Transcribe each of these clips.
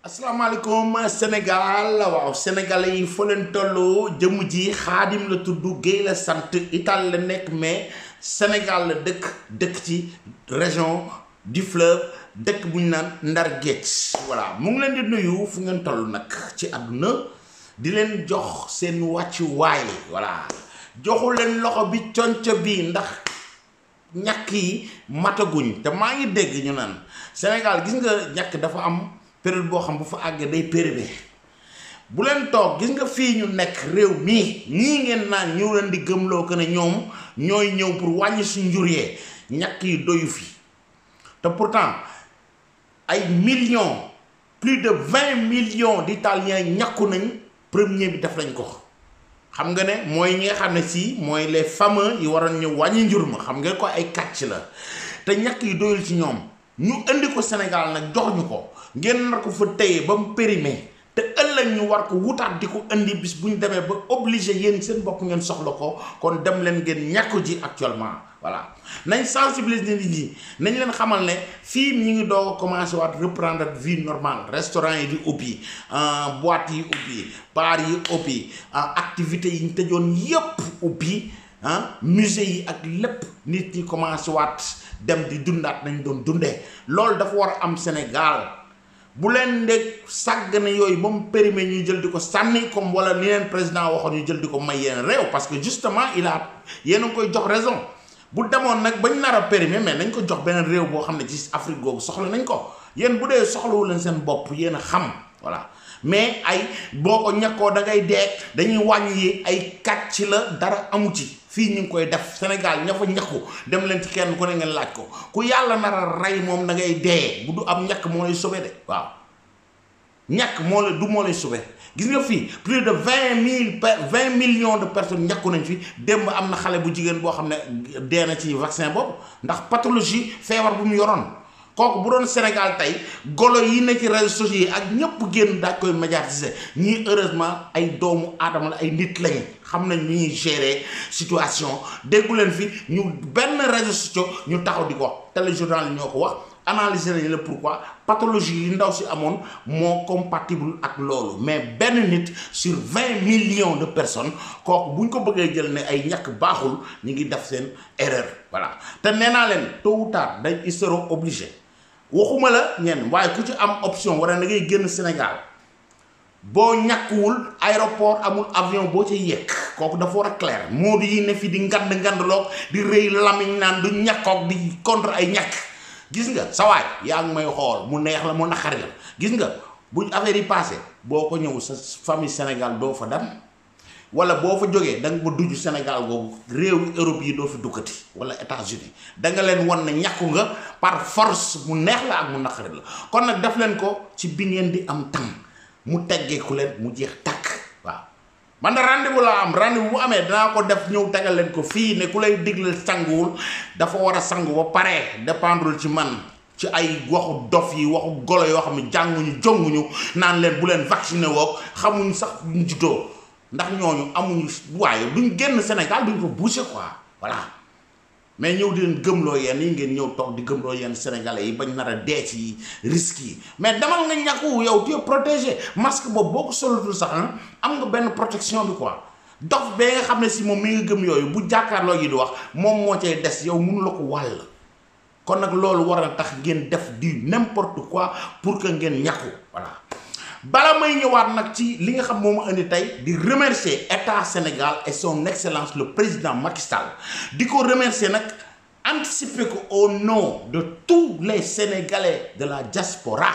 asalaamaaleykum Sénégal waaw sénégalais yi foo leen toll jëmm ji xaadim la tudd Guèye la sant Italie la nekk mais Sénégal la dëkk ci région du fleuve dëkk bu ñu naan Ndar Géej voilà mu ngi leen di nuyu fu ngeen toll nag ci àdduna di leen jox seen wàccu waay voilà joxu leen loxo bi conco bi ndax ñàkk yi mataguñ te maa ngi dégg ñu naan Sénégal gis nga ñàkk dafa am période boo xam bu fa àggee day période bu leen toog gis nga fii ñu nekk réew mii ñii ngeen naan ñëw leen di gëmloo que ne ñoom ñooy ñëw pour wàññi suñ njur yee ñàkk yi doyu fi te pourtant ay millions plus de 20 millions d'Italiens ñàkku nañ premier bi def nañ ko xam nga ne mooy ñi nga xam ne si mooy les fameux yi waroon ñëw wàññi njur ma xam nga ko ay kàcc la te ñàkk yi doyul ci ñoom ñu indi ko Sénégal nag jox ñu ko ngeen nar ko fa téye ba mu périmé te ëllëg ñu war ko wutaat di ko indi bis bu ñu demee ba obligé yéen seen bopp ngeen soxla ko kon dem leen ngeen ñàkku ji actuellement voilà nañ sensibiliser nit ñi nañ leen xamal ne fii ñu ngi doog a commencé waat reprendre vie normale restaurant yi di ubbi boîte yi ubbi bar yi ubbi activités yi ñu tëjoon yépp ubbi musée yi ak lépp nit ñi commencé waat dem di dundaat nañ doon dundee loolu dafa war a am Sénégal bu leen ndeg sàgg na yooyu ba mu périmé ñuy jël di ko sànni comme wala ni leen président waxoon ñu jël di ko may yeneen réew parce que justement il a yéen a ngi koy jox raison bu demoon nag bañ nar a périmé mais nañ ko jox beneen réew boo xam ne ci Afrique googu soxla nañ ko yéen bu dee soxlawu leen seen bopp yéen a xam voilà mais ay boo ko ñàkkoo da ngay dee dañuy wàññi ay kàcc la dara amu ci fii ñu ngi koy def Sénégal ña fa ñàkku dem leen ci kenn ku ne ngeen laaj ko ku yàlla nar a rey moom da ngay dee bu du am ñàkk moo lay sauvé de waaw ñàkk moo la du moo lay sauvé gis nga fii plus de 20 millions de personnes ñàkku nañ fi démb am na xale bu jigéen boo xam ne dee na ci vaccin boobu ndax pathologie feebar bu mu yoroon kooku bu doon Sénégal tey golo yi ne ci réseaux sociaux yi ak ñëpp génn daaj koy médiatiser ñii heureusement ay doomu aadama la ay nit lañ xam nañ ni ñuy gérer situation déggu leen fi ñu benn réseaux sociaux ñu taxaw di ko wax téléjournal yi ñoo ko wax analyser nañ la pourquoi pathologie yi ndaw si amoon moo compatible ak loolu mais benn nit sur 20 millions de personnes kooku bu ñu ko bëggee jël ne ay ñàkk baaxul ñu ngi def seen erreur voilà te nee naa leen tôt ou tard dañ ils seront obligés waxuma la ñenn waaye ku ci am option wala da ngay génn Sénégal boo ñàkkuwul aéroport amul avion boo ci yekk kooku dafa war a clair moo di yi ne fi di ngandloog di rëy lamiñ naan du ñàkkoog di contre ay ñàkk gis nga sa waay yaa ngi may xool mu neex la mu naqari la gis nga bu affaire yi passé boo ko ñëw sa famille Sénégal doo fa dem wala boo fa jógee da nga ko dujj Sénégal googu réew Europe yi doo fi dukkati wala États-Unis da nga leen wan ne ñàkku nga par force mu neex la ak mu naqari la kon nag def leen ko ci bi ngeen di am temps mu teggeeku leen mu jeex takk waaw man na rendez-vous laa am rendez-vous bu amee danaa ko def ñëw tegal leen ko fii ne ku lay digle sanguwul dafa war a sangu ba pare dépendrul ci man ci ay waxu dof yi waxu golo yoo xam ne jànguñu jonguñu naan leen bu leen vacciné woog xamuñ sax ñu juddoo ndax ñooñu amuñu waaye duñ génn Sénégal duñ ko bouger quoi voilà mais ñëw di leen gëmloo yenn yi ngeen ñëw toog di gëmloo yenn sénégalais yi bañ nar a dee ci risques yi mais demal nga ñàkku yow tu es protégé masque boobu boo ko solatul sax am nga benn protection bi quoi dof bee nga xam ne si moom mi nga gëm yooyu bu jàkkaarloo yi di wax moom moo cay des yow mënu la ko wàll kon nag loolu war a tax ngeen def du n'importe quoi pour que ngeen ñàkku voilà bala may ñëwaat nag ci li nga xam moo ma indi tey di remercier état Sénégal et son excellence le président Macky Sall di ko remercier nag anticiper ko au nom de tous les Sénégalais de la diaspora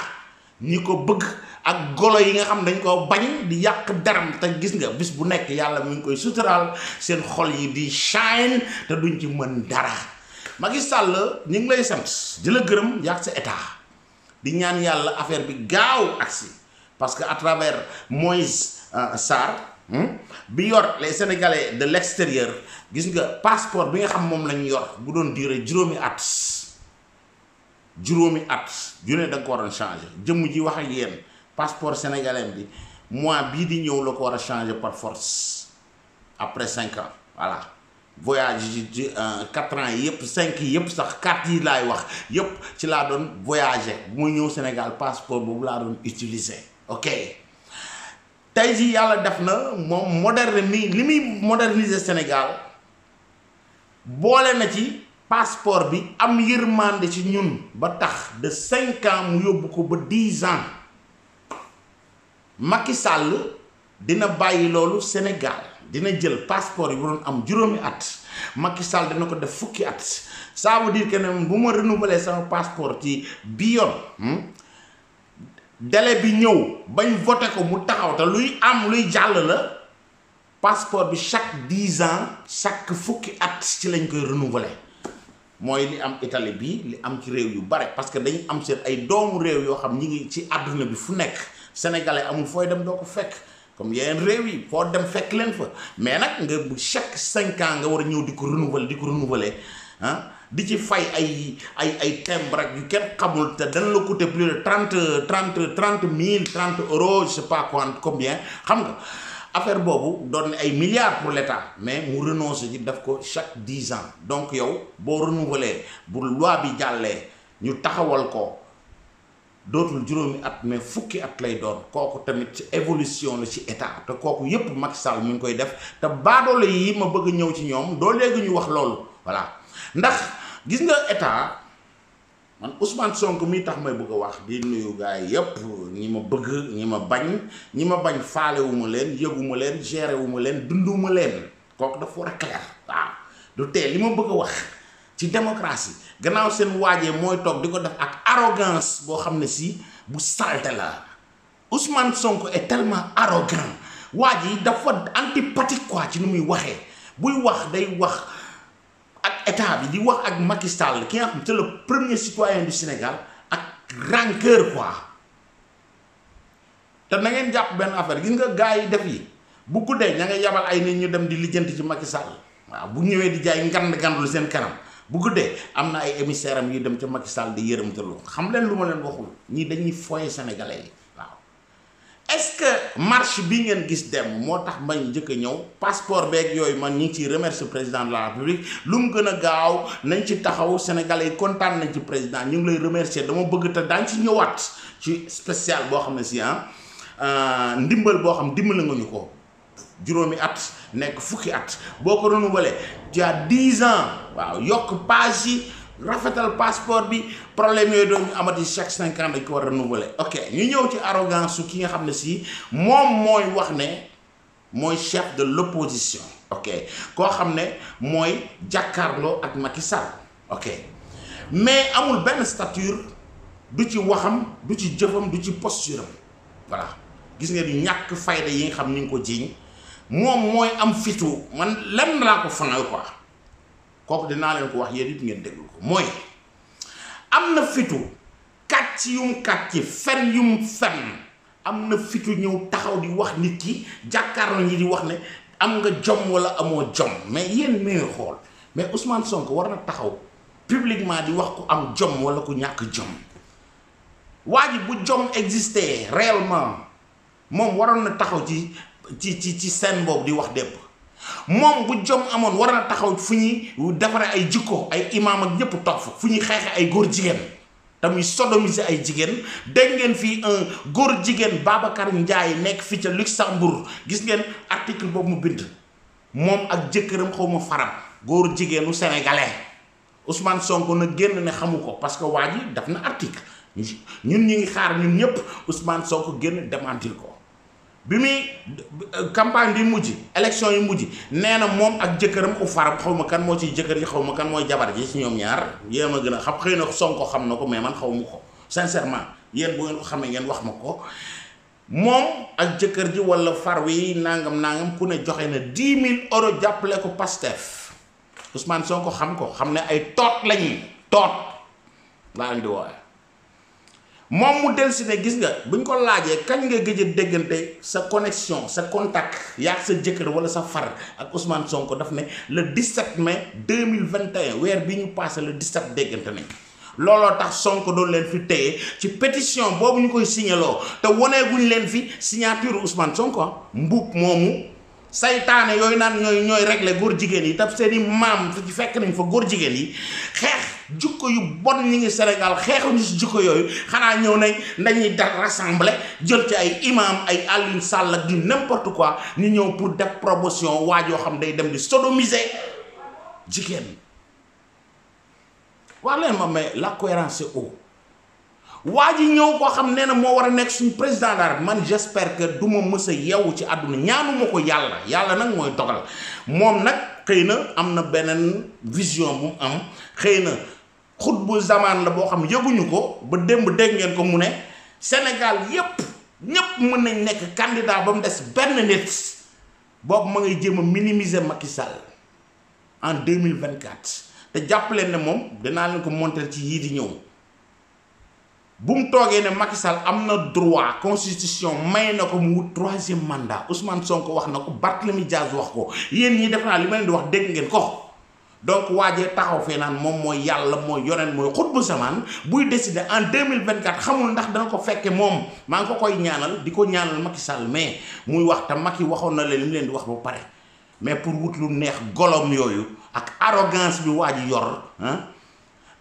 ñi ko bëgg ak golo yi nga xam dañ ko bañ di yàq daram te gis nga bis bu nekk yàlla mu ngi koy suturaal seen xol yi di shine te duñ ci mën dara Macky Sall ñu ngi lay sant di la gërëm yàq sa état di ñaan yàlla affaire bi gaaw agsi parce que à travers Moïse Sarr bi yor les Sénégalais de l'extérieur gis nga passeport bi nga xam moom lañ yor bu doon duré juróomi at ju ne da nga ko war a changer jëmm ji wax ak yéen passeport sénégalais bi mois bii di ñëw la ko war a changer par force après 5 ans voilà voyage ci 4 ans yëpp 5 yëpp sax 4 yi laay wax yëpp ci laa doon voyager bu ma ñëw Sénégal passeport boobu laa doon utiliser ok tey jii yàlla def na moom moderne mi li muy moderniser Sénégal boole na ci passeport bi am yërmande ci ñun ba tax de 5 ans mu yóbbu ko ba 10 ans Macky Sall dina bàyyi loolu Sénégal dina jël passeport yi bu doon am juróomi at Macky Sall dina ko def fukki at ça veut dire que ne bu ma renouveler sama passeport ci bi yoon délai bi ñëw bañ voté ko mu taxaw te luy am luy jàll la passeport bi chaque 10 ans chaque fukki at ci lañ koy renouveler mooy li am Italie bi li am ci réew yu bare parce que dañu am seen ay doomu réew yoo xam ñi ngi ci àdduna bi fu nekk sénégalais amul fooy dem doo ko fekk comme yeneen réew yi foo dem fekk leen fa mais nag nga bu chaque 5 ans nga war a ñëw di ko renouveler ah di ci fay ay timbre ak yu kenn xamul te dana la coûter plus de 30 000 30 euros je sais pas combien xam nga affaire boobu doon ay milliards pour l'État mais mu renoncer ci def ko chaque 10 ans donc yow boo renouveler bu loi bi jàllee ñu taxawal ko dootul juróomi at mais fukki at lay doon kooku tamit ci évolution la ci état te kooku yépp Macky Sall mi ngi koy def te baadoole yi ma bëgg ñëw ci ñoom doo léegi ñu wax loolu voilà ndax gis nga état man Ousmane Sonko mi tax may bëgg a wax di nuyu gaay yépp ñi ma bëgg ñi ma bañ faalewuma leen yëguma leen gérewuma leen dunduma leen kooku dafa war a clair waaw du tee li ma bëgg a wax ci démocratie gannaaw seen waajee mooy toog di ko def ak arrogance boo xam ne si bu salte la Ousmane Sonko est tellement arrogant waaj yi dafa antipathique quoi ci ni muy waxee buy wax day wax ak état bi di wax ak Macky Sall ki nga xam c'est le premier citoyen du Sénégal ak rancœur quoi te na ngeen jàpp benn affaire gis nga gars yi def yi bu guddee ña nga yabal ay nit ñu dem di lijjanti ci Macky Sall waaw bu ñëwee di jaay ngand lu seen kanam bu guddee am na ay émissaire am yu dem ca Macky Sall di yërëmtalu xam leen lu ma leen waxul ñii dañuy foye sénégalais yi waaw est-ce que marche bi ngeen gis dem moo tax mañ njëkk a ñëw passeport beeg yooyu man ñi ngi ciy remercier président de la république lu mu gën a gaaw nañ ci taxaw sénégalais yi kontaan nañ ci président ñu ngi lay remercier dama bëgg te daañ ci ñëwaat ci spécial boo xam ne si ndimbal boo xam dimbali nga ñu ko juróomi at nekk fukki at boo ko renouvelé tu as 10 ans waaw yokk page yi rafetal passeport bi problème yooyu doon ñu amati chaque 5 ans dañ ko war a renouveler ok ñu ñëw ci arrogance su ki nga xam ne si moom mooy wax ne mooy chef de l'opposition ok koo xam ne mooy jàkkaarloo ak Macky Sall ok mais amul benn stature du ci waxam du ci jëfam du ci posture am voilà gis nga di ñàkk fayda yi nga xam ni nga ko jiiñ moom mooy am fitu man lenn laa ko fanal quoi kooku dinaa leen ko wax yéen it ngeen déglu ko mooy am na fitu kàcc yum kàcc fen yum fen am na fitu ñëw taxaw di wax nit ki jàkkaarloo ñi di wax ne am nga jom wala amoo jom mais yéen may xool mais Ousmane Sonko war na taxaw publiquement di wax ku am jom wala ku ñàkk jom waa ji bu jom existé réellement moom waroon na taxaw ci scène boobu di wax dépp moom bu jom amoon war na taxaw fu ñuy defaree ay jikko ay imaam ak ñëpp toog fa fu ñuy xeexe ay góor jigéen tamuy sodomiser ay jigéen dégg ngeen fii un góor jigéen Babacar Ndiaye nekk fii ca Luxembourg gis ngeen article boobu mu bind moom ak jëkkëram xaw ma faram góor jigéenu sénégalais Ousmane Sonko na génn ne xamu ko parce que waa ji daf na article ñun ñu ngi xaar ñun ñëpp Ousmane Sonko génn démentir ko bi muy campagne bi mujj élection yi mujj nee na moom ak jëkkëram u faram xaw ma kan moo ciy jëkkër yi xaw ma kan mooy jabar ji ci ñoom ñaar yéen a gën a xam xëy na Sonko xam na ko mais man xaw ma ko sincèrement yéen bu ngeen ko xamee ngeen wax ma ko moom ak jëkkër ji wala far wi nangam ku ne joxe na 10 000 euros jàppale ko Pastef Ousmane Sonko xam ko xam ne ay toot lañuy toot laa leen di wooye moom mu del si ne gis nga buñ ko laajee kañ nga gëj a déggante sa connexion sa contact yaa sa jëkkër wala sa far ak Ousmane Sonko daf ne le 17 mai 2021 weer bi ñu passé le 17 déggante nañ looloo tax Sonko doon leen fi téye ci pétition boobu ñu koy signaloo te waneeguñ leen fi signature Ousmane Sonko mbuub moomu saytaane yooyu naan ñooy régler góor jigéen yi tab seeni maam fi fekk nañ fa góor jigéen yi xeex jukko yu bon ñi ngi Sénégal xeexuñu si jukko yooyu xanaa ñëw nañ dañuy da rassembler jël ci ay imam ay Alioune Sall ak du n'importe quoi ñu ñëw pour def promotion waa joo xam day dem di sodomiser jigéen wax leen ma mais la cohérence c'est où waa ji ñëw koo xam nee na moo war a nekk suñu président daal man j'espère que du ma mës a yeewu ci àdduna ñaanuma ko yàlla nag mooy dogal moom nag xëy na am na beneen vision bu mu am xëy na xut bu zamaan la boo xam yëguñu ko ba démb dégg ngeen ko mu ne Sénégal yépp ñépp mën nañ nekk candidat ba mu des benn nit boobu ma ngay jéem a minimiser Macky Sall en 2024 te jàpp leen ne moom dinaa leen ko monter ci yii di ñëw bu mu toogee ne Macky Sall am na droit constitution may na ko mu wut 3e mandat Ousmane Sonko wax na ko Barthélémy Dias wax ko yéen ñi def naa li ma leen di wax dégg ngeen ko donc waajee taxaw fee naan moom mooy yàlla mooy yonent mooy xutbu zamaan buy décider en 2024 xamul ndax dana ko fekke moom maa ngi ko koy ñaanal di ko ñaanal Macky Sall mais muy wax te Macky waxoon na leen li mu leen di wax ba pare mais pour wut lu neex golom yooyu ak arrogance bi waa ji yor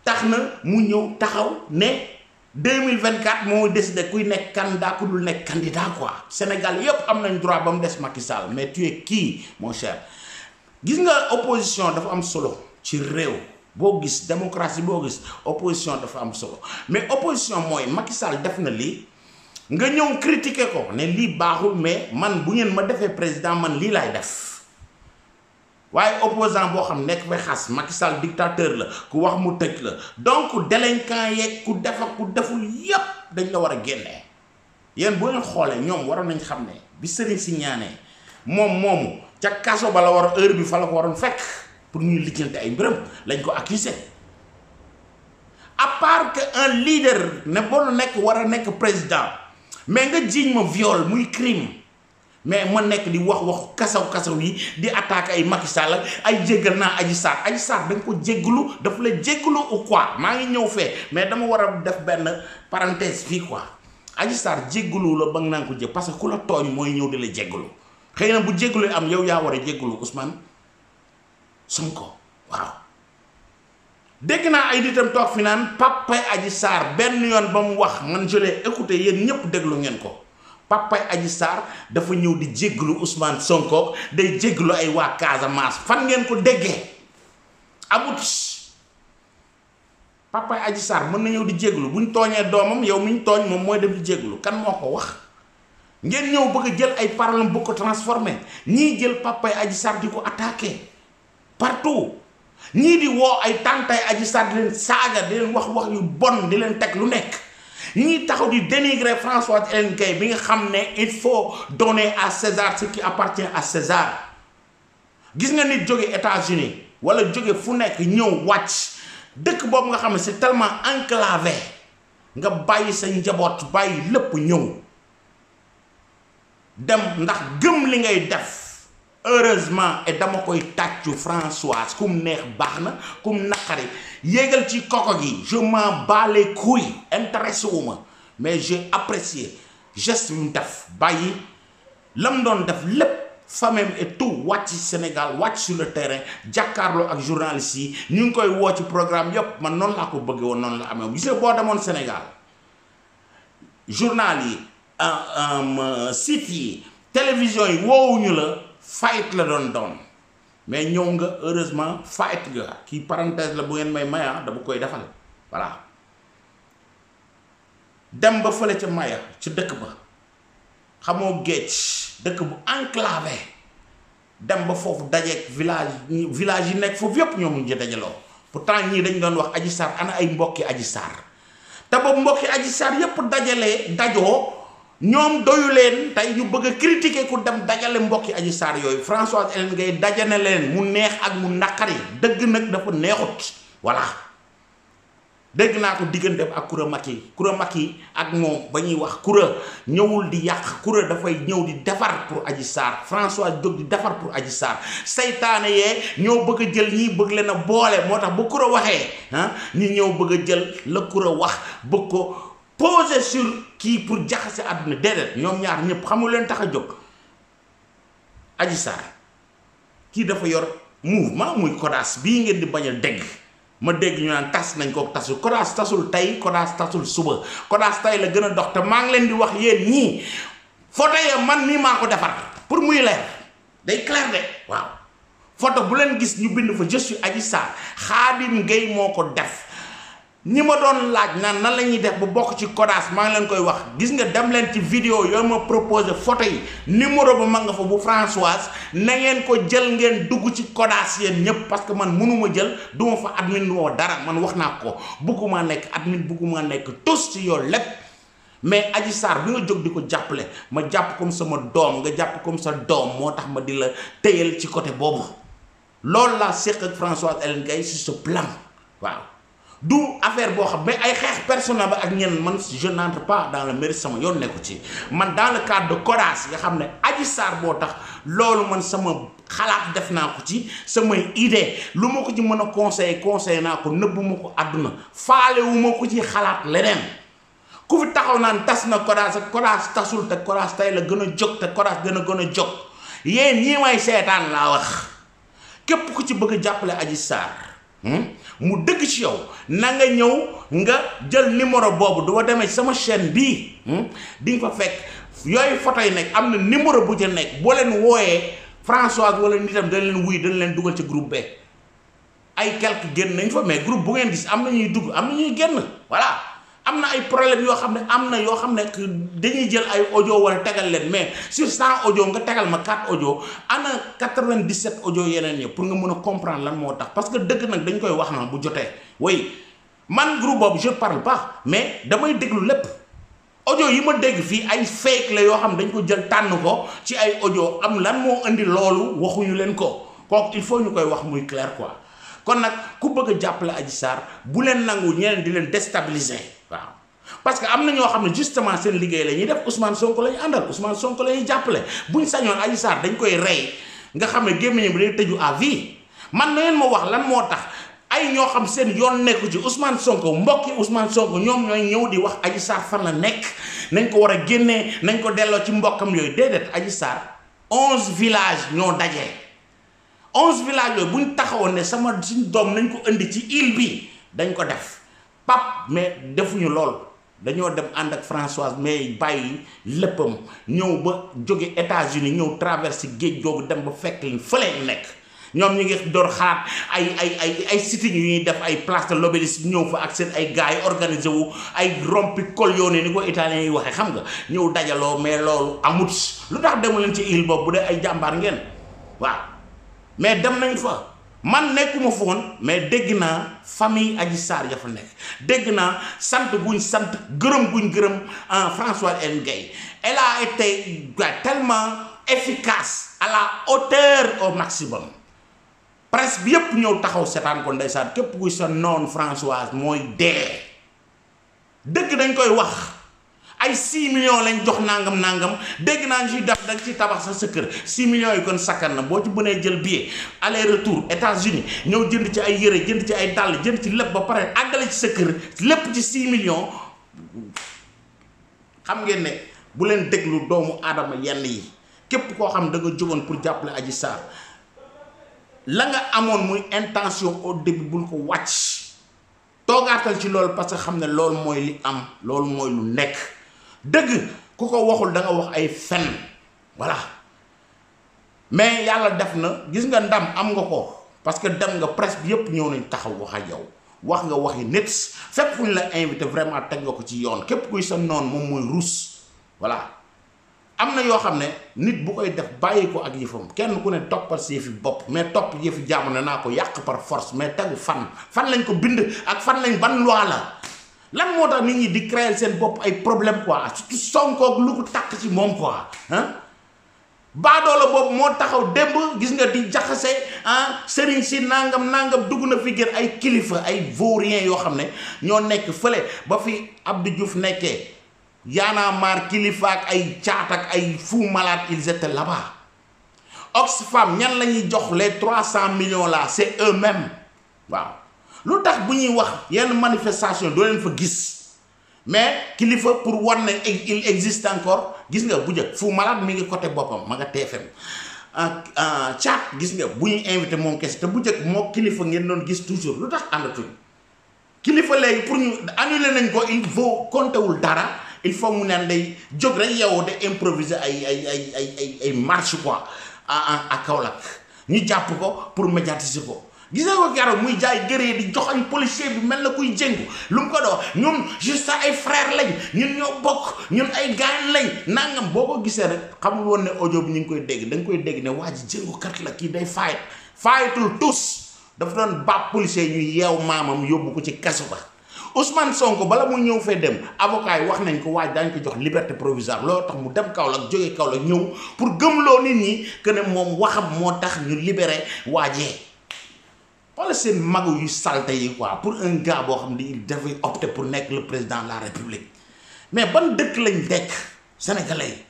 tax na mu ñëw taxaw ne 2024 moo décidé kuy nekk candidat ku dul nekk candidat quoi Sénégal yépp am nañ droit ba mu des Macky Sall mais tu es qui mon cher gis nga opposition dafa am solo ci réew boo gis démocratie boo gis opposition dafa am solo mais opposition mooy Macky Sall def na lii nga ñëw critiquer ko ne lii baaxul mais man bu ngeen ma defee président man lii laay def waaye opposant boo xam nekk fay xas Macky Sall dictateur la ku wax mu tëj la donc délinquant yeeg ku def ak ku deful yépp dañ la war a génnee yéen boo leen xoolee ñoom waroon nañ xam ne bi sëriñ si ñaanee moomu ca kaso ba la war heure bi fa la ko waroon fekk pour ñuy lijjanti ay mbiram lañ ko accusé à part que un leader ne boo nekk war a nekk président mais nga jiiñ ma viol muy crime mais ma nekk di wax kasaw yi di attaquer ay Macky Sall ay jéggal naa Adji Sarr da nga ko jéggalu dafa la jéggalu ou quoi maa ngi ñëw fee mais dama war a def benn parenthèse fii quoi Adji Sarr jéggalu la ba nga naan ko jég parce que ku la tooñ mooy ñëw di la jéggalu xëy na bu jéggalu am yow yaa war a jéggalu Ousmane Sonko waaw dégg naa ay nitam toog fi naan papay Adji Sarr benn yoon ba mu wax man je l'ai écouté yéen ñëpp déglu ngeen ko papay Adji Sarr dafa ñëw di jéggalu Ousmane Sonko day jéggalu ay waa Casamance fan ngeen ko déggee amut papay Adji Sarr mën na ñëw di jéggalu buñ tooñee doomam yow miñ tooñ moom mooy dem di jéggalu kan moo ko wax ngeen ñëw bëgg a jël ay paroles bu ko transformé ñii jël papay Adji Sarr di ko attaqué partout ñii di woo ay tàntay Adji Sarr di leen saaga di leen wax yu bon di leen teg lu nekk ñii taxaw di dénigrer Françoise Hélène Gaye bi nga xam ne il faut donner à César ce qui appartient à César gis nga nit jóge États-Unis wala jóge fu nekk ñëw wàcc dëkk boobu nga xam ne c'est tellement enclavé nga bàyyi sa njaboot bàyyi lépp ñëw dem ndax gëm li ngay def heureusement et dama koy tàccu Françoise kum neex baax na kum naqari yéegal ci koko gi je m'en bats les couilles intéressé wu ma mais j'ai apprécié geste bi mu def bàyyi lam doon def lépp famille et tout wàcc Sénégal wàcc sur le terrain jàkkaarloo ak journalistes yi ñu ngi koy woo ci programme yépp man noonu laa ko bëggee woon noonu la amee gis nga boo demoon Sénégal journal yi site yi télévision yi woowuñu la fight la doon mais ñëw nga heureusement fight nga kii parenthèse la bu ngeen may maya dama koy defal voilà dem ba fële ca maya ci dëkk ba xamoo géej dëkk bu enclavé dem ba foofu dajeeg village yi nekk foofu yépp ñoom ñu dajaloo pourtant ñii dañ doon wax Adji Sarr ana ay mbokki Adji Sarr te ba mbokki Adji Sarr yépp dajalee dajoo ñoom doyu leen tey ñu bëgg a critiquer ku dem dajale mbokki Adji Sarr yooyu Françoise Hélène Gaye dajane leen mu neex ak mu naqari dëgg nag dafa neexut voilà dégg naa ko diggante ak Coura Macky ak moom ba ñuy wax Coura ñëwul di yàq Coura dafay ñëw di defar pour Adji Sarr Françoise jóg di defar pour Adji Sarr saytaane yee ñoo bëgg a jël ñii bëgg leen a boole moo tax bu Coura waxee ñi ñëw bëgg a jël la Coura wax bëgg ko poser sur kii pour jaxase àdduna déedéet ñoom ñaar ñëpp xamul leen tax a jóg Adji Sarr kii dafa yor mouvement muy CODAS bii ngeen di bañ a dégg ma dégg ñu naan tas nañ ko tasul CODAS tasul tey CODAS tasul suba CODAS tey la gën a dox te maa ngi leen di wax yéen ñii photo ya man mii maa ko defar pour muy leer day clair de waaw photo bu leen gis ñu bind fa je suis Adji Sarr Khadim Gueye moo ko def ñi ma doon laaj naan nan la ñuy def ba bokk ci CODAS maa ngi leen koy wax gis nga dem leen ci vidéo yoo ma proposé photo yi numéro ba ma nga fa bu Françoise na ngeen ko jël ngeen dugg ci CODAS yéen ñëpp parce que man mënuma jël duma fa admin woo dara man wax naa ko bëgguma nekk admin bëgguma nekk tus ci yow lépp mais Adji Sarr bi nga jóg di ko jàppale ma jàpp comme sama doom nga jàpp comme sa doom moo tax ma di la téyal ci côté boobu loolu laa séq ak Françoise Hélène Gaye sur ce plan waaw du affaire boo xam mais ay xeex personnel ba ak ñenn man je n'entre pas dans le mérite sama yoon nekku ci man dans le cadre de CODAS nga xam ne Adji Sarr boo tax loolu man sama xalaat def naa ko ci samay idée lu ma ko ci mën a conseiller naa ko nëbbu ma ko àdduna faale wu ma ko ci xalaat leneen ku fi taxaw naan tas na CODAS ak CODAS tasul te CODAS tey la gën a jóg te CODAS gën a jóg yéen ñii may seetaan laa wax képp ku ci bëgg a jàppale Adji Sarr mu dëgg ci yow na nga ñëw nga jël numéro boobu duma demee ci sama chaîne bii di nga fa fekk yooyu photo yi nekk am na numéro bu ca nekk boo leen wooyee Françoise wala nitam dañ leen wuy dañ leen dugal ci groupe be ay quelques génn nañ fa mais groupe bu ngeen gis am na ñuy dugg am na ñuy génn voilà am na ay problème yoo xam ne am na yoo xam ne dañuy jël ay audio wala tegal leen mais sur 100 audio nga tegal ma 4 audio ana 97 audio yeneen yi pour nga mën a comprendre lan moo tax parce que dëgg nag dañ koy wax na bu jotee oui man groupe boobu je parle pas mais damay déglu lépp audio yi ma dégg fii ay fake la yoo xam dañ ko jël tànn ko ci ay audio am lan moo indi loolu waxuñu leen ko kooku il faut ñu koy wax muy clair quoi kon nag ku bëgg a jàppale Adji Sarr bu leen nangu ñeneen di leen déstabiliser waaw parce que am na ñoo xam ne justement seen liggéey la ñuy def Ousmane Sonko la ñu àndal Ousmane Sonko la ñuy jàppale buñ sañoon Adji Sarr dañ koy rey nga xam ne gémmiñam bi day tëju à vie man na ngeen ma wax lan moo tax ay ñoo xam seen yoon nekku ci Ousmane Sonko mbokki Ousmane Sonko ñoom ñooy ñëw di wax Adji Sarr fan la nekk nañ ko war a génnee nañ ko delloo ci mbokkam yooyu déedéet Adji Sarr 11 villages ñoo dajee 11 villages yooyu buñ taxawoon ne sama suñ doom nañ ko indi ci île bi dañ ko def pap mais defuñu lool dañoo dem ànd ak Françoise mais bàyyi léppam ñëw ba jóge États-Unis ñëw traversé géej googu dem ba fekk leen fële nekk ñoom ñu ngi door xalaat ay sitting yu ñuy def ay place de l'Obélisque ñëw fa ak seen ay gars yi organisé wu ay rompi coglione ni ko italien yi waxee xam nga ñëw dajaloo mais loolu amut lu tax demu leen ci île boobu bu dee ay jàmbaar ngeen waaw mais dem nañ fa man nekkuma foon mais dégg naa famille Adji Sarr ya fa nekk dégg naa sant guñ sant gërëm guñ gërëm Françoise Hélène Gaye elle a été tellement efficace à la hauteur au maximum presse bi yépp ñëw taxaw seetaan ko ndeysaan képp kuy sa noon Françoise mooy dee dëgg dañ koy wax ay 6 millions lañ jox nangam dégg naa ñu def da nga ci tabax sa kër 6 millions yi kon sakkan na boo ci mënee jël billet aller retour États-Unis ñëw jënd ci ay yére jënd ci ay dàll jënd ci lépp ba pare àggale ci sa kër lépp ci 6 millions xam ngeen ne bu leen déglu doomu aadama yenn yi képp koo xam da nga jógoon pour jàppale Adji Sarr la nga amoon muy intention au début bul ko wàcc toogaatal ci loolu parce que xam ne loolu mooy li am loolu mooy lu nekk dëgg ku ko waxul da nga wax ay fen voilà mais yàlla def na gis nga ndam am nga ko parce que dem nga presse bi yépp ñëw nañ taxaw wax ak yow wax nga waxi nit fépp fu ñu la invité vraiment teg nga ko ci yoon képp kuy sa noon moom mooy ruus voilà am na yoo xam ne nit bu koy def bàyyi ko ak yëfam kenn ku ne toppal si yëfi bopp mais topp yëfi jàmm ne naa ko yàq par force mais tegu fan lañ ko bind ak fan lañ ban loi la lan moo tax nit ñi di créer seen bopp ay problème quoi surtout Sonko lu ko takk ci moom quoi baadoola boobu moo taxaw démb gis nga di jaxase sëriñ si nangam dugg na fi gën ay kilifa ay vaurien yoo xam ne ñoo nekk fële ba fi Abdou Diouf nekkee Y'en marre kilifa ak ay caat ak ay fous malades ils étaient là-bas Oxfam ñan la ñuy jox les 300 millions là c'est eux-mêmes waaw lu tax bu ñuy wax yenn manifestation doo leen fa gis mais kilifa pour war ne il existe encore gis nga bu njëkk fou malade mi ngi côté boppam ma nga TFM chat gis nga bu ñu invité moom kese te bu njëkk moo kilifa ngeen doon gis toujours lu tax àndatuñ kilifa léegi pour ñu annuler nañ ko il faut compter wul dara il faut mu neen day jóg rek yow de improviser ay marche quoi à Kaolack ñu jàpp ko pour médiatiser ko gis nga ko keroog muy jaay gëree di joxañ policier bi mel na kuy jëngu lu mu ko doon ñun juste ay frère lañ ñun ñoo bokk ñun ay gaañ lañ nangam boo ko gisee rek xamul woon ne audio bi ñu ngi koy dégg da nga koy dégg ne waa ji jëngukat la kii day fayatul tous dafa doon bàpp policier ñu yeew maamam yóbbu ko ci kaso ba Ousmane Sonko bala mu ñëw fee dem avocat yi wax nañ ko waaj daañu ko jox liberté provisoire loolu tax mu dem Kaolack jógee Kaolack ñëw pour gëmloo nit ñi que ne moom waxam moo tax ñu libéré waajee wala seen magu yu salte yi quoi pour un gars boo xam ne il devait opter pour nekk le président de la république mais ban dëkk lañ dekk sénégalais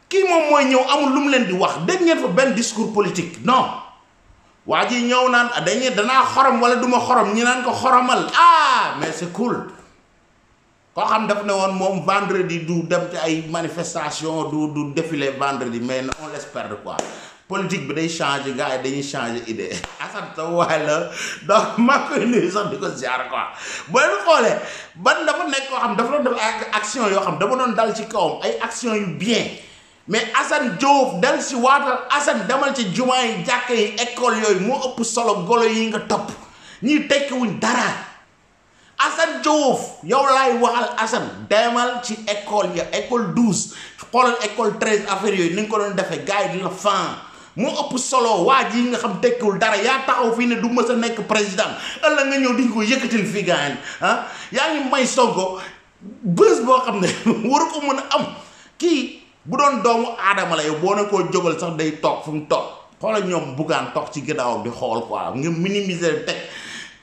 kii moom mooy ñëw amul lu mu leen di wax dégg ngeen fa benn discours politique non waa ji ñëw naan danaa xorom wala duma xorom ñi naan ko xoromal mais c'est cool koo xam daf ne woon moom vendredi du dem ci ay manifestation du défilé vendredi mais on l'espère quoi politique bi day changer gars yi dañuy changer idée Assane sa waay la donc maa koy nuyu sax di ko ziar quoi boo leen xoolee ban dafa nekk koo xam dafa doon def ay action yoo xam dama doon dal ci kawam ay action yu bien mais Assane Diouf dal si waatal Assane demal ci jumaa yi jàkka yi école yooyu moo ëpp solo golo yi nga topp ñii tekkiwuñ dara Assane Diouf yow laay waxal Assane demal ci école ya école 12 xoolal école 13 affaire yooyu ni nga ko doon defee gars yi di la fan moo ëpp solo waa ji nga xam tekkiwul dara yaa taxaw fii ne du mës a nekk président ëllëg nga ñëw di ko yëkkatil fii gaañ yaa ngi may Sonko bés boo xam ne waru ko mën a am kii bu doon doomu aadama la yow boo ne koo jógal sax day toog fu mu toog xoolal ñoom buggaan toog ci ginnaawam di xool quoi nga minimiser teg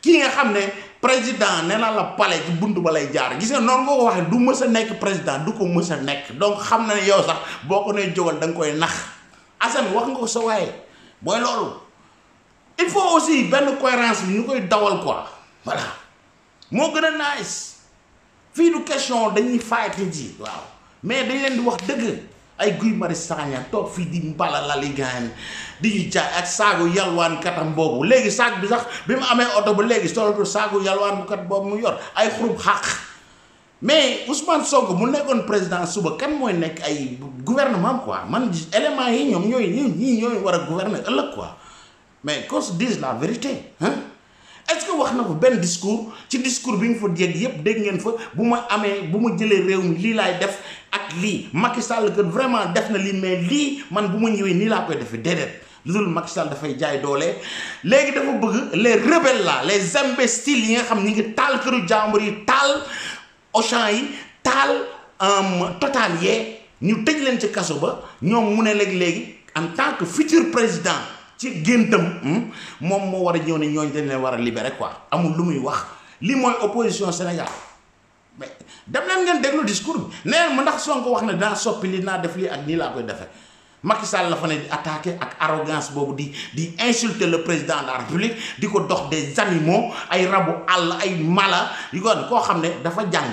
kii nga xam ne président nee na la palais ci buntu ba lay jaar gis nga noonu nga ko waxee du mës a nekk président du ko mës a nekk donc xam na ne yow sax boo ko nee jógal da nga koy nax Assane wax nga ko sa waaye booy loolu il faut aussi benn cohérence bi ñu koy dawal quoi voilà moo gën a nice fii du question dañuy fayati ji waaw mais dañ leen di wax dëgg ay Guy Marius Sagna toog fii di mbala lali gaan di ñu jaay ak saagu yalwaan katam boobu léegi saag bi sax bi mu amee oto ba léegi solatul saagu yalwaan kat boobu mu yor ay xurub xàq mais Ousmane Sonko mu nekkoon président suba kan mooy nekk ay gouvernement quoi man éléments yi ñoom ñooy war a gouverner ëllëg quoi mais qu'on se dise la vérité est-ce que wax na ko benn discours ci discours bi nga fa dégg yépp dégg ngeen fa bu ma jëlee réew mi lii laay def ak lii Macky Sall que vraiment def na lii mais lii man bu ma ñëwee nii laa koy defee déedéet lu dul Macky Sall dafay jaay doole léegi dafa bëgg les rebelles là les imbéciles yi nga xam ñi ngi taal këru jàmbur yi taal Auchan yi taal Total yee ñu tëj leen ci kaso ba ñoom mu ne léegi en tant que futur président ci géntam moom moo war a ñëw ne ñooñu dañ leen war a libérer quoi amul lu muy wax lii mooy opposition Sénégal mais dem leen ngeen déglu discours bi nee ma ndax Sonko wax na dinaa soppi li naa def lii ak nii laa koy defee Macky Sall la fa ne di attaquer ak arrogance boobu di insulter le président de la République di ko dox des animaux ay rabu àll ay mala yu ko koo xam ne dafa jàng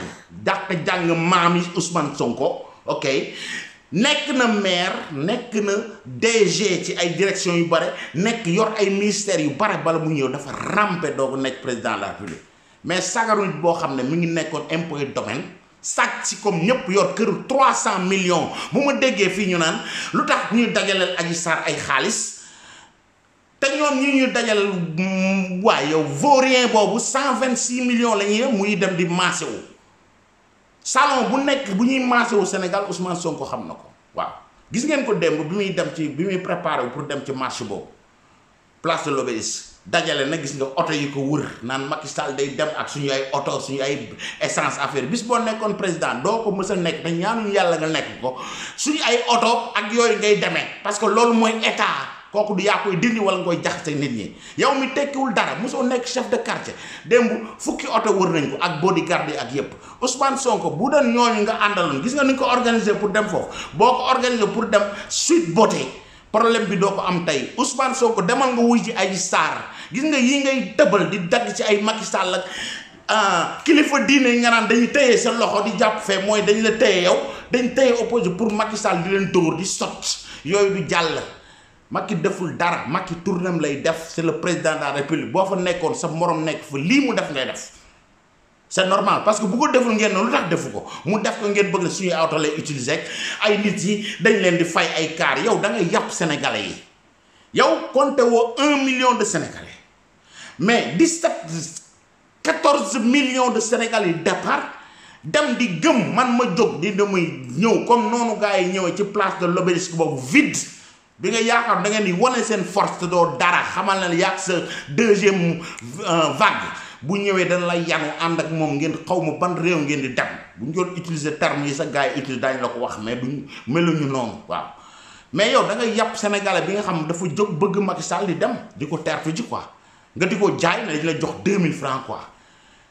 jàng maam yi Ousmane Sonko ok nekk na maire nekk na DG ci ay direction yu bare nekk yor ay ministères yu bare bala mu ñëw dafa rampe doo ko nekk président de la République mais sagaru nit boo xam ne mi ngi nekkoon impôt et domaine sàcc si comme ñëpp yor këru 300 millions bu ma déggee fii ñu naan lu tax ñuy dajaleel Adji Sarr ay xaalis te ñoom ñuy dajaleel waaye yow vaurien boobu 126 millions la ñuy muy dem di maase wu salon bu nekk bu ñuy maase wu Sénégal Ousmane Sonko xam na ko waaw gis ngeen ko démb bi muy préparé pour dem ci marché boobu place de l'Obélisque dajale na gis nga oto yi ko wër naan Macky Sall day dem ak suñu ay oto suñu ay essence affaire bis boo nekkoon président doo ko mës a nekk te ñaanuñu yàlla nga nekk ko suñu ay oto ak yooyu ngay demee parce que loolu mooy état kooku du yaa koy dindi wala nga koy jaxase nit ñi yow mi tekkiwul dara mosoo nekk chef de quartier démb fukki oto wër nañ ko ak bodyguard yi ak yépp Ousmane Sonko bu doon ñooñu nga àndaloon gis nga ni ko organiser pour dem foofu boo ko organiser pour dem Sweet Beauté problème bi doo ko am tey Ousmane Sonko demal nga wuy ci Adji Sarr gis nga yi ngay tëbal di dagg ci ay Macky Sall ak kilifa diine yi nga naan dañuy téye sa loxo di jàpp fee mooy dañ la téye yow dañ téye opposé pour Macky Sall di leen dóor di sot yooyu du jàll. Macky deful dara Macky tournam lay def c'est le président de la république boo fa nekkoon sa morom nekk fa lii mu def ngay def c'est normal parce que bu ko deful ngeen lu tax defu ko mu def ko ngeen bëgg na suñuy auto lay utiliser ay nit yi dañ leen di fay ay car yow da ngay yàpp sénégalais yi yow compté woo 1 million de sénégalais mais 14 millions de sénégalais départ dem di gëm man ma jóg di damay ñëw comme noonu gars yi ñëwee ci place de l'Obélisque boobu vide bi nga yaakaar da ngeen di wane seen force te doo dara xamal na yàq sa deuxième vague bu ñëwee dana lay yanu ànd ak moom ngeen xaw ma ban réew ngeen di dem bu ñu doon utiliser terme yi sa gars yi utiliser daañu la ko wax mais duñ meluñu noonu waaw mais yow da ngay yàpp sénégalais bi nga xam dafa jóg bëgg Macky Sall di dem di ko tertu ji quoi nga di ko jaay ne dañ la jox 2000 francs quoi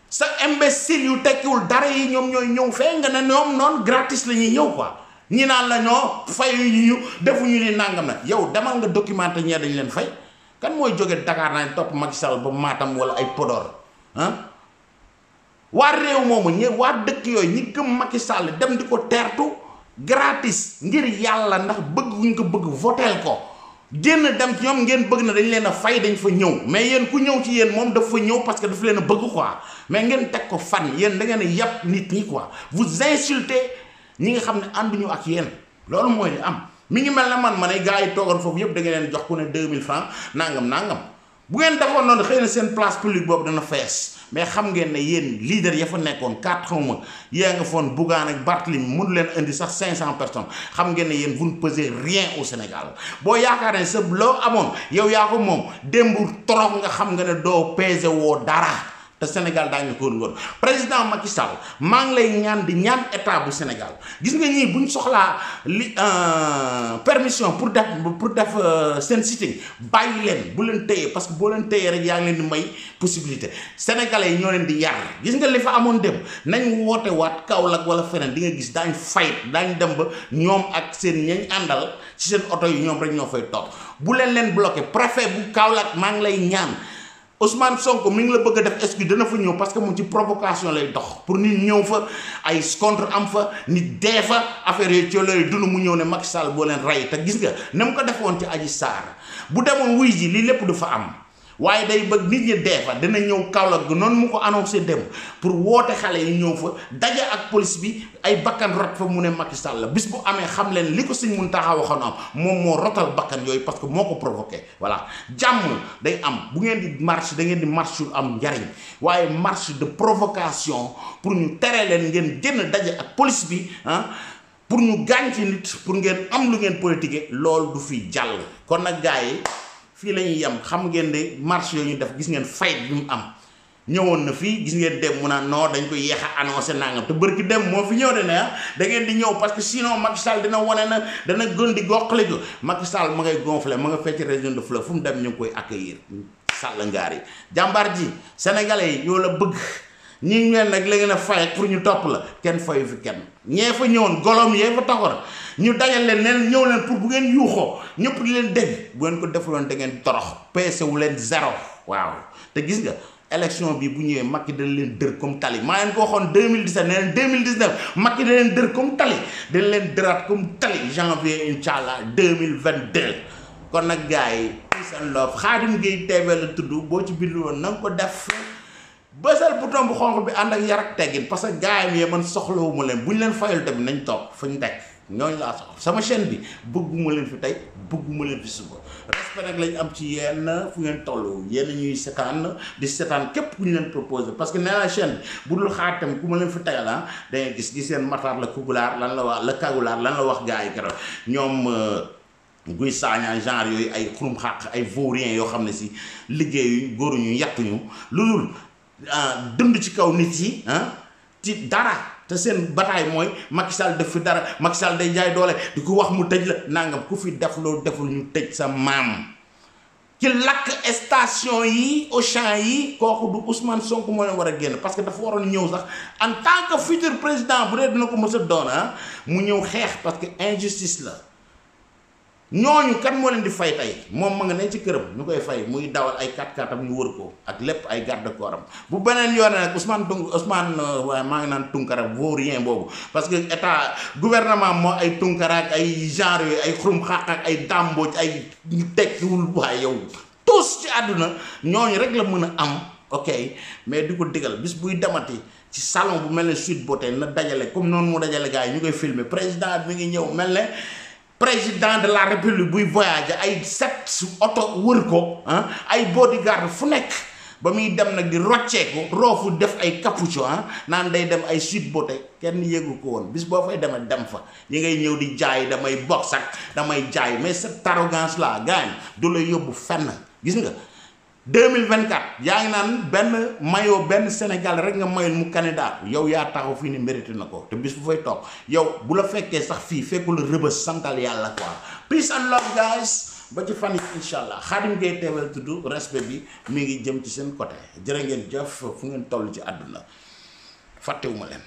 sa imbécile yu tekkiwul dara yi ñoom ñooy ñëw fee nga ne ñoom noonu gratis la ñuy ñëw quoi ñi naan la ñoo fayu ñu defuñu ni nangam na yow demal nga documenté ñee dañ leen fay kan mooy jóge Dakar nañ topp Macky Sall ba Matam wala ay Podor ah waa réew moomu waa dëkk yooyu ñi gëm Macky Sall dem di ko teertu gratis ngir yàlla ndax bëgg guñ ko bëgg voteel ko génn dem ci ñoom ngeen bëgg na dañ leen a fay dañ fa ñëw mais yéen ku ñëw ci yéen moom daf fa ñëw parce que daf leen a bëgg quoi mais ngeen teg ko fan yéen da ngeen a yàpp nit ñi quoi vous insultez ñi nga xam ne ànduñu ak yéen loolu mooy li am mi ngi mel ne man ma ne gars yi toogoon foofu yëpp da ngeen leen jox ku ne 2000 francs nangam bu ngeen defoon noonu xëy na seen place publique boobu dana fees mais xam ngeen ne yéen leader ya fa nekkoon 4 xaw ma yaa nga foon Bougane ak Barthélémy mënu leen indi sax 500 personnes xam ngeen ne yéen vous ne pesez rien au Sénégal boo yaakaar ne sa loo amoon yow yaa ko moom démb torox nga xam nga ne doo peser woo dara te Sénégal daañu ko woon président Macky Sall maa ngi lay ñaan di ñaan état bu Sénégal gis nga ñii buñ soxlaa li permission pour def seen sitting bàyyi leen bu leen téye parce que boo leen téyee rek yaa ngi leen di may possibilité sénégalais yi ñoo leen di yar gis nga li fa amoon dem nañ woote waat Kaolack wala feneen di nga gis daañ fayit daañ dem ba ñoom ak seen ñañ àndal ci seen oto yi ñoom rek ñoo fay toog bu leen bloqué préfet bu Kaolack maa ngi lay ñaan Ousmane Sonko mi ngi la bëgg a def excuse dana fa ñëw parce que moom ci provocation lay dox pour nit ñëw fa ay contre am fa nit dee fa affaire yooyu ci lay dund mu ñëw ne Macky Sall boo leen rey te gis nga na mu ko defoon ci Adji Sarr bu demoon wuy ji lii lépp du fa am waaye day bëgg nit ñi dee fa dina ñëw Kaolack gi noonu mu ko annoncé dem pour woote xale yi ñëw fa daje ak police bi ay bakkan rot fa mu ne Macky Sall la bis bu amee xam leen li ko Sëñ Mountakha waxoon am moom moo rotal bakkan yooyu parce que moo ko provoqué voilà jàmm day am bu ngeen di marche da ngeen di marche yu am njariñ waaye marche de provocation pour ñu tere leen ngeen génn daje ak police bi ah pour ñu gaañ ci nit pour ngeen am lu ngeen politique loolu du fi jàll kon nag gars yi fii la ñuy yem xam ngeen de marche yooyu ñu def gis ngeen fayit bi mu am ñëwoon na fii gis ngeen dem mu naan non dañ ko yéex a annoncé nangam te bërki dem moo fi ñëw de ne da ngeen di ñëw parce que sinon Macky Sall dina wane na dana gën di goxali ko Macky Sall ma ngay gonflé ma nga fecc région de Fleuve fu mu dem ñu ngi koy accueillir Sall ngaar yi jàmbaar ji sénégalais yi ñoo la bëgg ñi ngeen nag la ngeen a fay pour ñu topp la kenn fayu fi kenn ñee fa ñëwoon golom yee fa taxoon ñu dajal leen neen ñëw leen pour bu ngeen yuuxoo ñëpp di leen dégg bu ngeen ko defuloon da ngeen torox peese wu leen zéro waaw te gis nga élection bi bu ñëwee Macky dana leen dër comme tali maa leen ko waxoon 2017 ne leen 2019 Macky dana leen dër comme tali dana leen dëraat comme tali janvier incha allah 2022 kon nag gars yi peace and love Khadim Gueye TV la tudd boo ci bindu woon na nga ko def bësal bouton bu xonq bi ànd ak yar ak teggin parce que gars yi man soxlawuma leen bu ñu leen fayal tamit nañ toog fa ñu teg ñooñu laa soxla sama chaîne bi bëgguma leen fi tey bëgguma leen fi suba respect nag lañ am ci yenn fu ngeen toll yéen ñuy seetaan di seetaan képp ku ñu leen proposé parce que nee naa chaîne bi bu dul xaar tamit ku ma leen fi tegal da ngay gis seen Matar la Kugulaar lan la wax la Kagulaar lan la wax gars yi keroog ñoom Guy Sagna genre yooyu ay xurum xàq ay vaurien yoo xam ne si liggéeyu góoruñu yattuñu lu dul dund ci kaw nit yi ci dara te seen bataay mooy Macky Sall def fi dara Macky Sall day jaay doole di ko wax mu tëj la nangam ku fi def loolu deful ñu tëj sa maam ci lakk station yi Auchan yi kooku du Ousmane Sonko moo leen war a génn parce que dafa waroon ñëw sax en tant que futur président bu dee dina ko mës a doon mu ñëw xeex parce que injustice la ñooñu kan moo leen di fay tey moom ma nga ne ci këram ñu koy fay muy dawal ay 4x4 am ñu wër ko ak lépp ay garde corps am bu beneen yoone nag Ousmane waaye maa ngi naan Tunkara vaurien boobu parce que état gouvernement moo ay Tunkara ak ay genre yooyu ay xurum xaq ak ay dàmbooj ay ñu tekkiwul waaye yow tous ci àdduna ñooñu rek la mën a am ok mais di ko digal bis buy demati ci salon bu mel ne Sweet Beauté na dajale comme noonu mu dajale gars yi ñu koy filmer président mi ngi ñëw mel ne président de la république buy voyager ay 7 oto wër ko ay bodyguard fu nekk ba muy dem nag di rocceeku roofu def ay capuchon naan day dem ay Sweet Beauté kenn yéegu ko woon bis boo fay demee dem fa yi ngay ñëw di jaay damay box ak damay jaay mais cette arrogance là gaañ du la yóbbu fenn gis nga 2024 yaa ngi naan benn maillot benn Sénégal rek nga mayul mu candidat yow yaa taxaw fii ni mérité na ko te bis bu fay toog yow bu la fekkee sax fii fekkul Rëbës santal yàlla quoi peace and love guys ba ci fan yi incha allah Khadim Gueye teewal tudd respect bi mi ngi jëm ci seen côté jërë ngeen jëf fu ngeen toll ci àdduna fàttewuma leen